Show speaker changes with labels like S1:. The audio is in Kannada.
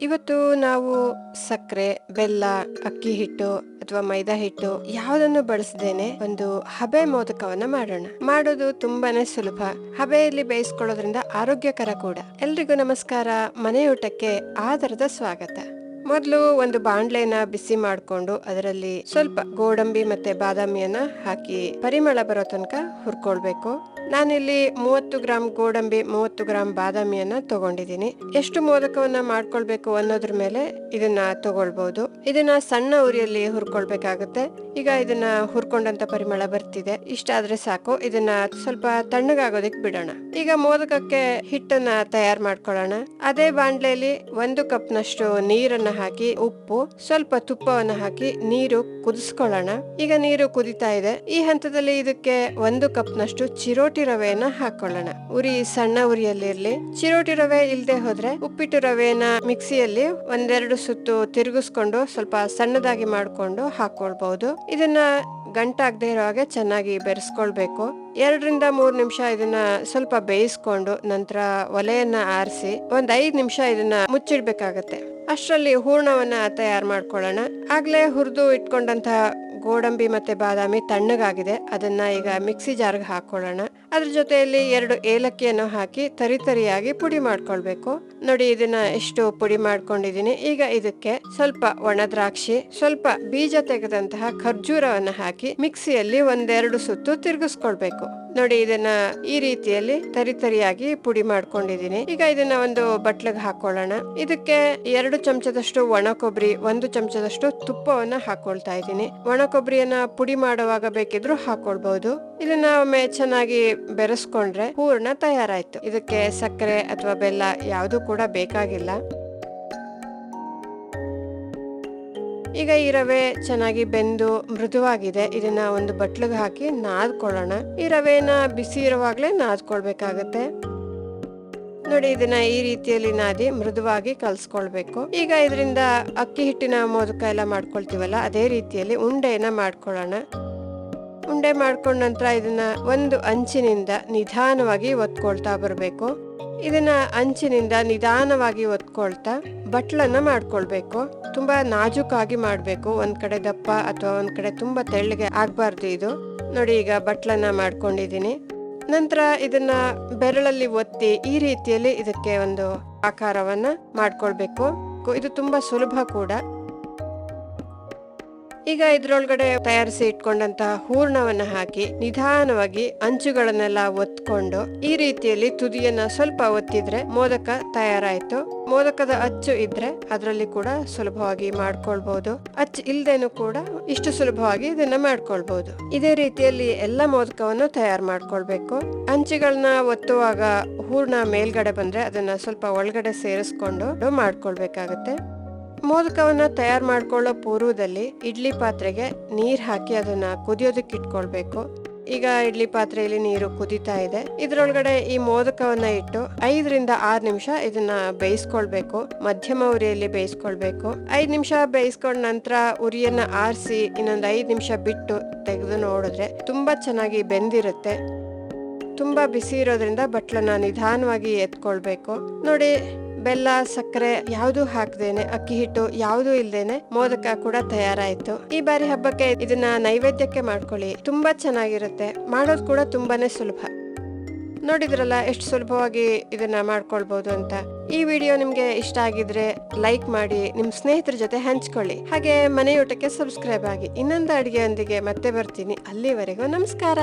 S1: ಇವತ್ತು ನಾವು ಸಕ್ಕರೆ, ಬೆಲ್ಲ, ಅಕ್ಕಿ ಹಿಟ್ಟು ಅಥವಾ ಮೈದಾ ಹಿಟ್ಟು ಯಾವುದನ್ನು ಬಳಸದೇನೆ ಒಂದು ಹಬೆ ಮೋದಕವನ್ನ ಮಾಡೋಣ. ಮಾಡೋದು ತುಂಬಾನೇ ಸುಲಭ. ಹಬೆಯಲ್ಲಿ ಬೇಯಿಸ್ಕೊಳ್ಳೋದ್ರಿಂದ ಆರೋಗ್ಯಕರ ಕೂಡ. ಎಲ್ರಿಗೂ ನಮಸ್ಕಾರ. ಮನೆಯೂಟಕ್ಕೆ ಆದರದ ಸ್ವಾಗತ. ಮೊದಲು ಒಂದು ಬಾಂಡ್ಲೆನ ಬಿಸಿ ಮಾಡಿಕೊಂಡು ಅದರಲ್ಲಿ ಸ್ವಲ್ಪ ಗೋಡಂಬಿ ಮತ್ತೆ ಬಾದಾಮಿಯನ್ನ ಹಾಕಿ ಪರಿಮಳ ಬರೋ ತನಕ ಹುರ್ಕೊಳ್ಬೇಕು. ನಾನಿಲ್ಲಿ 30 ಗ್ರಾಂ ಗೋಡಂಬಿ, 30 ಗ್ರಾಂ ಬಾದಾಮಿಯನ್ನ ತಗೊಂಡಿದ್ದೀನಿ. ಎಷ್ಟು ಮೋದಕವನ್ನ ಮಾಡ್ಕೊಳ್ಬೇಕು ಅನ್ನೋದ್ರ ಮೇಲೆ ಇದನ್ನ ತಗೊಳ್ಬಹುದು. ಇದನ್ನ ಸಣ್ಣ ಉರಿಯಲ್ಲಿ ಹುರ್ಕೊಳ್ಬೇಕಾಗತ್ತೆ. ಈಗ ಇದನ್ನ ಹುರ್ಕೊಂಡಂತ ಪರಿಮಳ ಬರ್ತಿದೆ. ಇಷ್ಟ ಆದ್ರೆ ಸಾಕು. ಇದನ್ನ ಸ್ವಲ್ಪ ತಣ್ಣಗಾಗೋದಕ್ಕೆ ಬಿಡೋಣ. ಈಗ ಮೋದಕಕ್ಕೆ ಹಿಟ್ಟನ್ನ ತಯಾರು ಮಾಡ್ಕೊಳ್ಳೋಣ. ಅದೇ ಬಾಂಡ್ಲೆಯಲ್ಲಿ 1 ಕಪ್ ನಷ್ಟು ನೀರನ್ನ ಹಾಕಿ, ಉಪ್ಪು, ಸ್ವಲ್ಪ ತುಪ್ಪವನ್ನ ಹಾಕಿ ನೀರು ಕುದಿಸ್ಕೊಳ್ಳೋಣ. ಈಗ ನೀರು ಕುದಿತಾ ಇದೆ. ಈ ಹಂತದಲ್ಲಿ ಇದಕ್ಕೆ 1 ಕಪ್ ನಷ್ಟು ಚಿರೋಟಿ ರವೆಯನ್ನ ಹಾಕೊಳ್ಳೋಣ. ಉರಿ ಸಣ್ಣ ಉರಿಯಲ್ಲಿರ್ಲಿ. ಚಿರೋಟಿ ರವೆ ಇಲ್ದೆ ಹೋದ್ರೆ ಉಪ್ಪಿಟ್ಟು ರವೆನ ಮಿಕ್ಸಿಯಲ್ಲಿ 1-2 ಸುತ್ತು ತಿರುಗಿಸ್ಕೊಂಡು ಸ್ವಲ್ಪ ಸಣ್ಣದಾಗಿ ಮಾಡ್ಕೊಂಡು ಹಾಕೊಳ್ಬಹುದು. ಇದನ್ನ ಗಂಟಾಗದೆ ಇರೋ ಹಾಗೆ ಚೆನ್ನಾಗಿ ಬೆರೆಸ್ಕೊಳ್ಬೇಕು. 2-3 ನಿಮಿಷ ಇದನ್ನ ಸ್ವಲ್ಪ ಬೇಯಿಸ್ಕೊಂಡು ನಂತರ ಒಲೆಯನ್ನ ಆರಿಸಿ 5 ನಿಮಿಷ ಇದನ್ನ ಮುಚ್ಚಿಡ್ಬೇಕಾಗತ್ತೆ. ಅಷ್ಟರಲ್ಲಿ ಹೂರ್ಣವನ್ನ ತಯಾರು ಮಾಡ್ಕೊಳ್ಳೋಣ. ಆಗ್ಲೇ ಹುರಿದು ಇಟ್ಕೊಂಡಂತಹ ಗೋಡಂಬಿ ಮತ್ತೆ ಬಾದಾಮಿ ತಣ್ಣಗಾಗಿದೆ. ಅದನ್ನ ಈಗ ಮಿಕ್ಸಿ ಜಾರ್ಗೆ ಹಾಕೊಳ್ಳೋಣ. ಅದ್ರ ಜೊತೆಯಲ್ಲಿ 2 ಏಲಕ್ಕಿಯನ್ನು ಹಾಕಿ ತರಿಯಾಗಿ ಪುಡಿ ಮಾಡ್ಕೊಳ್ಬೇಕು. ನೋಡಿ, ಇದನ್ನ ಎಷ್ಟು ಪುಡಿ ಮಾಡ್ಕೊಂಡಿದೀನಿ. ಈಗ ಇದಕ್ಕೆ ಸ್ವಲ್ಪ ಒಣ ದ್ರಾಕ್ಷಿ, ಸ್ವಲ್ಪ ಬೀಜ ತೆಗೆದಂತಹ ಖರ್ಜೂರವನ್ನ ಹಾಕಿ ಮಿಕ್ಸಿಯಲ್ಲಿ 1-2 ಸುತ್ತು ತಿರುಗಿಸ್ಕೊಳ್ಬೇಕು. ನೋಡಿ, ಇದನ್ನ ಈ ರೀತಿಯಲ್ಲಿ ತರಿಯಾಗಿ ಪುಡಿ ಮಾಡ್ಕೊಂಡಿದೀನಿ. ಈಗ ಇದನ್ನ ಒಂದು ಬಟ್ಲಿಗೆ ಹಾಕೊಳ್ಳೋಣ. ಇದಕ್ಕೆ 2 ಚಮಚದಷ್ಟು ಒಣ ಕೊಬ್ಬರಿ, 1 ಚಮಚದಷ್ಟು ತುಪ್ಪವನ್ನ ಹಾಕೊಳ್ತಾ ಇದ್ದೀನಿ. ಒಣ ಕೊಬ್ಬರಿಯನ್ನ ಪುಡಿ ಮಾಡುವಾಗ ಬೇಕಿದ್ರು ಹಾಕೊಳ್ಬಹುದು. ಇದನ್ನ ಒಮ್ಮೆ ಚೆನ್ನಾಗಿ ಬೆರೆಸ್ಕೊಂಡ್ರೆ ಹೂರ್ಣ ತಯಾರಾಯ್ತು. ಇದಕ್ಕೆ ಸಕ್ಕರೆ ಅಥವಾ ಬೆಲ್ಲ ಯಾವುದು ಕೂಡ ಬೇಕಾಗಿಲ್ಲ. ಈಗ ಈ ರವೆ ಚೆನ್ನಾಗಿ ಬೆಂದು ಮೃದುವಾಗಿದೆ. ಇದನ್ನ ಒಂದು ಬಟ್ಲಿಗೆ ಹಾಕಿ ನಾದ್ಕೊಳ್ಳೋಣ. ಈ ರವೆನ ಬಿಸಿ ಇರುವಾಗ್ಲೇ ನಾದ್ಕೊಳ್ಬೇಕಾಗತ್ತೆ. ನೋಡಿ, ಇದನ್ನ ಈ ರೀತಿಯಲ್ಲಿ ನಾದಿ ಮೃದುವಾಗಿ ಕಲ್ಸ್ಕೊಳ್ಬೇಕು. ಈಗ ಇದರಿಂದ ಅಕ್ಕಿ ಹಿಟ್ಟಿನ ಮೋದಕ ಎಲ್ಲ ಮಾಡ್ಕೊಳ್ತೀವಲ್ಲ, ಅದೇ ರೀತಿಯಲ್ಲಿ ಉಂಡೆಯನ್ನ ಮಾಡ್ಕೊಳ್ಳೋಣ. ಉಂಡೆ ಮಾಡ್ಕೊಂಡ ನಂತರ ಇದನ್ನ ಒಂದು ಅಂಚಿನಿಂದ ನಿಧಾನವಾಗಿ ಒತ್ಕೊಳ್ತಾ ಬರಬೇಕು. ಇದನ್ನ ಅಂಚಿನಿಂದ ನಿಧಾನವಾಗಿ ಒತ್ಕೊಳ್ತಾ ಬಟ್ಲನ್ನ ಮಾಡ್ಕೊಳ್ಬೇಕು. ತುಂಬಾ ನಾಜೂಕಾಗಿ ಮಾಡ್ಬೇಕು. ಒಂದ್ ಕಡೆ ದಪ್ಪ ಅಥವಾ ಒಂದ್ ಕಡೆ ತುಂಬಾ ತೆಳ್ಳಗೆ ಆಗ್ಬಾರ್ದು ಇದು. ನೋಡಿ, ಈಗ ಬಟ್ಲನ್ನ ಮಾಡ್ಕೊಂಡಿದೀನಿ. ನಂತರ ಇದನ್ನ ಬೆರಳಲ್ಲಿ ಒತ್ತಿ ಈ ರೀತಿಯಲ್ಲಿ ಇದಕ್ಕೆ ಒಂದು ಆಕಾರವನ್ನ ಮಾಡ್ಕೊಳ್ಬೇಕು. ಇದು ತುಂಬಾ ಸುಲಭ ಕೂಡ. ಈಗ ಇದ್ರೊಳಗಡೆ ತಯಾರಿಸಿ ಇಟ್ಕೊಂಡಂತಹ ಹೂರ್ಣವನ್ನ ಹಾಕಿ ನಿಧಾನವಾಗಿ ಅಂಚುಗಳನ್ನೆಲ್ಲ ಒತ್ಕೊಂಡು ಈ ರೀತಿಯಲ್ಲಿ ತುದಿಯನ್ನ ಸ್ವಲ್ಪ ಒತ್ತಿದ್ರೆ ಮೋದಕ ತಯಾರಾಯ್ತು. ಮೋದಕದ ಅಚ್ಚು ಇದ್ರೆ ಅದರಲ್ಲಿ ಕೂಡ ಸುಲಭವಾಗಿ ಮಾಡ್ಕೊಳ್ಬಹುದು. ಅಚ್ಚು ಇಲ್ದೇನು ಕೂಡ ಇಷ್ಟು ಸುಲಭವಾಗಿ ಇದನ್ನ ಮಾಡ್ಕೊಳ್ಬಹುದು. ಇದೇ ರೀತಿಯಲ್ಲಿ ಎಲ್ಲ ಮೋದಕವನ್ನು ತಯಾರು ಮಾಡ್ಕೊಳ್ಬೇಕು. ಅಂಚುಗಳನ್ನ ಒತ್ತುವಾಗ ಹೂರ್ಣ ಮೇಲ್ಗಡೆ ಬಂದ್ರೆ ಅದನ್ನ ಸ್ವಲ್ಪ ಒಳಗಡೆ ಸೇರಿಸ್ಕೊಂಡು ಮಾಡ್ಕೊಳ್ಬೇಕಾಗತ್ತೆ. ಮೋದಕವನ್ನ ತಯಾರು ಮಾಡ್ಕೊಳ್ಳೋ ಪೂರ್ವದಲ್ಲಿ ಇಡ್ಲಿ ಪಾತ್ರೆಗೆ ನೀರ್ ಹಾಕಿ ಅದನ್ನ ಕುದಿಯೋದಕ್ಕೆ ಇಟ್ಕೊಳ್ಬೇಕು. ಈಗ ಇಡ್ಲಿ ಪಾತ್ರೆಯಲ್ಲಿ ನೀರು ಕುದಿತಾ ಇದೆ. ಇದ್ರೊಳಗಡೆ ಈ ಮೋದಕವನ್ನ ಇಟ್ಟು 5-6 ನಿಮಿಷ ಇದನ್ನ ಬೇಯಿಸ್ಕೊಳ್ಬೇಕು. ಮಧ್ಯಮ ಉರಿಯಲ್ಲಿ ಬೇಯಿಸ್ಕೊಳ್ಬೇಕು. 5 ನಿಮಿಷ ಬೇಯಿಸ್ಕೊಂಡ ನಂತರ ಉರಿಯನ್ನ ಆರಿಸಿ ಇನ್ನೊಂದು 5 ನಿಮಿಷ ಬಿಟ್ಟು ತೆಗೆದು ನೋಡಿದ್ರೆ ತುಂಬಾ ಚೆನ್ನಾಗಿ ಬೆಂದಿರುತ್ತೆ. ತುಂಬಾ ಬಿಸಿ ಇರೋದ್ರಿಂದ ಬಟ್ಲನ್ನ ನಿಧಾನವಾಗಿ ಎತ್ಕೊಳ್ಬೇಕು. ನೋಡಿ, ಬೆಲ್ಲ, ಸಕ್ಕರೆ ಯಾವ್ದು ಹಾಕದೇನೆ, ಅಕ್ಕಿ ಹಿಟ್ಟು ಯಾವ್ದು ಇಲ್ದೇನೆ ಮೋದಕ ಕೂಡ ತಯಾರಾಯ್ತು. ಈ ಬಾರಿ ಹಬ್ಬಕ್ಕೆ ಇದನ್ನ ನೈವೇದ್ಯಕ್ಕೆ ಮಾಡ್ಕೊಳ್ಳಿ. ತುಂಬಾ ಚೆನ್ನಾಗಿರುತ್ತೆ. ಮಾಡೋದು ಕೂಡ ತುಂಬಾನೇ ಸುಲಭ. ನೋಡಿದ್ರಲ್ಲ ಎಷ್ಟು ಸುಲಭವಾಗಿ ಇದನ್ನ ಮಾಡ್ಕೊಳ್ಬಹುದು ಅಂತ. ಈ ವಿಡಿಯೋ ನಿಮ್ಗೆ ಇಷ್ಟ ಆಗಿದ್ರೆ ಲೈಕ್ ಮಾಡಿ, ನಿಮ್ ಸ್ನೇಹಿತರ ಜೊತೆ ಹಂಚ್ಕೊಳ್ಳಿ. ಹಾಗೆ ಮನೆಯೂಟಕ್ಕೆ ಸಬ್ಸ್ಕ್ರೈಬ್ ಆಗಿ. ಇನ್ನೊಂದು ಅಡಿಗೆಯೊಂದಿಗೆ ಮತ್ತೆ ಬರ್ತೀನಿ. ಅಲ್ಲಿವರೆಗೂ ನಮಸ್ಕಾರ.